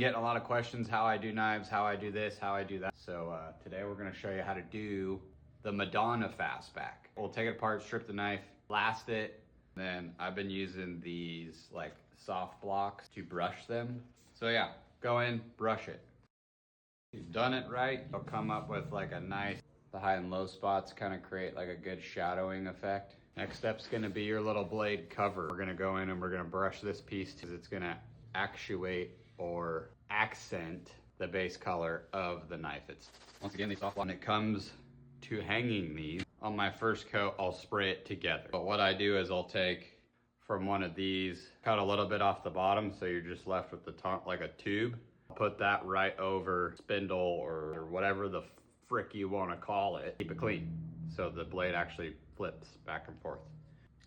getting a lot of questions how I do knives, how I do this, how I do that. So today we're gonna show you how to do the Madonna fastback. We'll take it apart, strip the knife, blast it. Then I've been using these like soft blocks to brush them. So yeah, go in, brush it. If you've done it right, you'll come up with like a nice, the high and low spots kind of create like a good shadowing effect. Next step's gonna be your little blade cover. We're gonna go in and we're gonna brush this piece because it's gonna actuate or accent the base color of the knife. It's, once again, these soft blocks. When it comes to hanging these, on my first coat, I'll spray it together. But what I do is I'll take from one of these, cut a little bit off the bottom so you're just left with the top like a tube. Put that right over spindle or whatever the frick you want to call it. Keep it clean so the blade actually flips back and forth.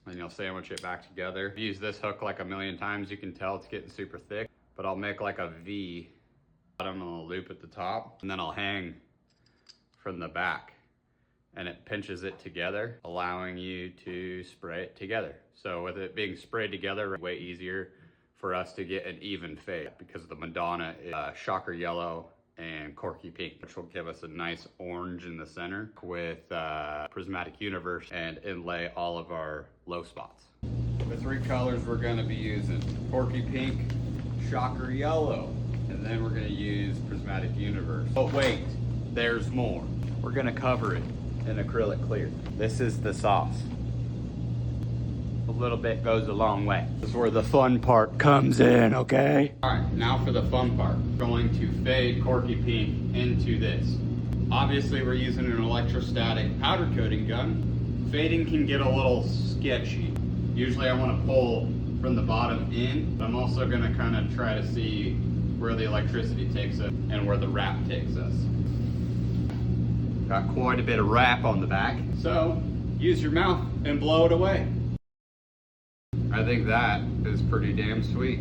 Then you'll sandwich it back together. I've used this hook like a million times. You can tell it's getting super thick, but I'll make like a V bottom and a loop at the top, and then I'll hang from the back and it pinches it together, allowing you to spray it together. So with it being sprayed together, way easier for us to get an even fade because the Madonna is shocker yellow and corky pink, which will give us a nice orange in the center with prismatic universe and inlay all of our low spots. The three colors we're gonna be using: corky pink, shocker yellow, and then we're gonna use prismatic universe. But wait, there's more. We're gonna cover it in acrylic clear. This is the sauce. A little bit goes a long way. This is where the fun part comes in, okay? All right, now for the fun part. We're going to fade corky pink into this. Obviously, we're using an electrostatic powder coating gun. Fading can get a little sketchy. Usually I want to pull from the bottom in, but I'm also gonna kind of try to see where the electricity takes us and where the wrap takes us. Got quite a bit of wrap on the back, so use your mouth and blow it away. I think that is pretty damn sweet.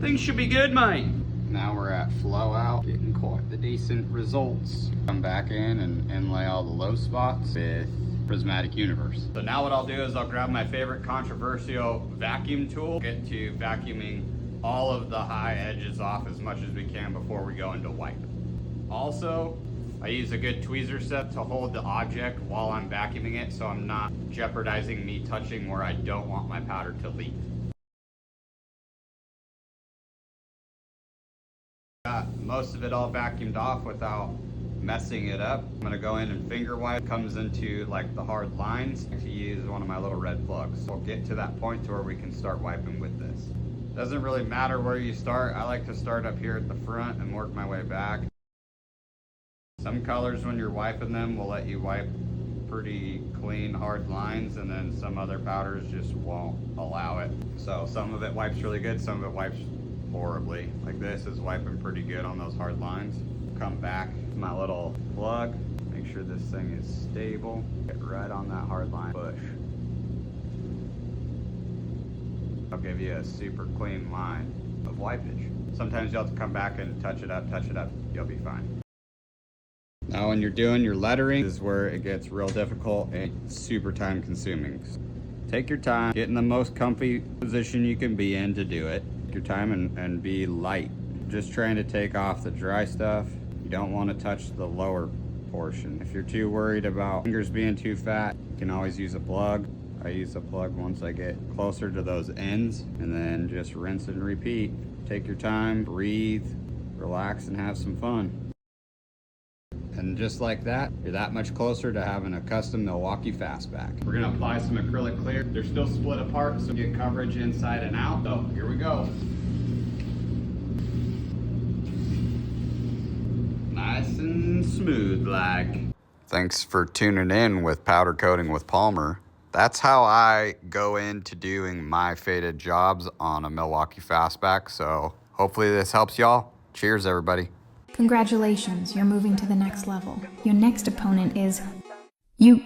Things should be good, mate. Now we're at flow out, getting quite the decent results. Come back in and inlay all the low spots with prismatic universe. So now what I'll do is I'll grab my favorite controversial vacuum tool, get to vacuuming all of the high edges off as much as we can before we go into wipe. Also, I use a good tweezer set to hold the object while I'm vacuuming it so I'm not jeopardizing me touching where I don't want my powder to leak. Got most of it all vacuumed off without messing it up. I'm gonna go in and finger wipe. Comes into like the hard lines. I use one of my little red plugs. We'll get to that point to where we can start wiping with this. Doesn't really matter where you start. I like to start up here at the front and work my way back. Some colors, when you're wiping them, will let you wipe pretty clean, hard lines, and then some other powders just won't allow it. So some of it wipes really good, some of it wipes horribly. Like this is wiping pretty good on those hard lines. Come back to my little plug, make sure this thing is stable. Get right on that hard line, push. I'll give you a super clean line of wipage. Sometimes you'll have to come back and touch it up, you'll be fine. Now when you're doing your lettering, this is where it gets real difficult and super time consuming. Take your time, get in the most comfy position you can be in to do it. Take your time and be light. Just trying to take off the dry stuff. You don't want to touch the lower portion. If you're too worried about fingers being too fat, you can always use a plug. I use a plug once I get closer to those ends, and then just rinse and repeat. Take your time, breathe, relax, and have some fun. And just like that, you're that much closer to having a custom Milwaukee fastback. We're gonna apply some acrylic clear. They're still split apart, so you get coverage inside and out. So here we go. Nice and smooth like. Thanks for tuning in with Powder Coating with Palmer. That's how I go into doing my faded jobs on a Milwaukee fastback. So hopefully this helps y'all. Cheers, everybody. Congratulations, you're moving to the next level. Your next opponent is you.